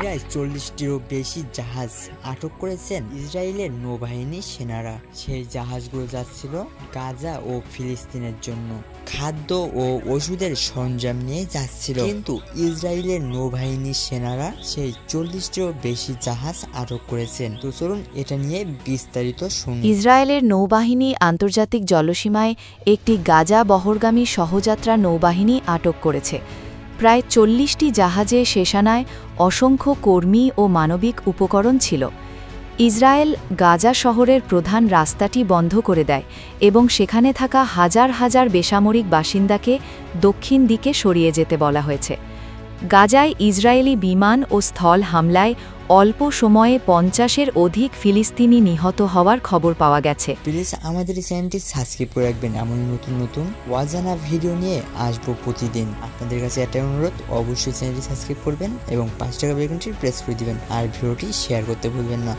প্রায় 40টিরও বেশি জাহাজ আটক করেছেন ইসরায়েলের নৌবাহিনী সেনারা। সেই জাহাজগুলো যাচ্ছিল গাজা ও ফিলিস্তিনের জন্য খাদ্য ও ওষুধের সরঞ্জাম নিয়ে যাচ্ছিল, কিন্তু ইসরায়েলের নৌবাহিনী সেনারা সেই 40টিরও বেশি জাহাজ আটক করেছেন। তো চলুন এটা নিয়ে বিস্তারিত শুনি। ইসরায়েলের নৌবাহিনী আন্তর্জাতিক জলসীমায় একটি গাজা বহরগামী সহযাত্রা নৌবাহিনী আটক করেছে। প্রায় 40টি জাহাজে সেনায় অসংখ্য কর্মী ও মানবিক উপকরণ ছিল। ইসরায়েল গাজা শহরের প্রধান রাস্তাটি বন্ধ করে দেয় এবং সেখানে থাকা হাজার হাজার বেসামরিক বাসিন্দাকে দক্ষিণ দিকে সরিয়ে যেতে বলা হয়েছে। গাজায় ইসরায়েলি বিমান ও স্থল হামলায় অল্প সময়ে 50-এর অধিক ফিলিস্তিনি নিহত হওয়ার খবর পাওয়া গেছে। প্লিজ আমাদের চ্যানেলটি সাবস্ক্রাইব করে রাখবেন, এমন নতুন নতুন অজানা ভিডিও নিয়ে আসবো প্রতিদিন। আপনাদের কাছে একটা অনুরোধ, অবশ্যই চ্যানেলটি সাবস্ক্রাইব করবেন এবং 5 টাকা বেল আইকনটি প্রেস করে দিবেন আর ভিডিওটি শেয়ার করতে ভুলবেন না।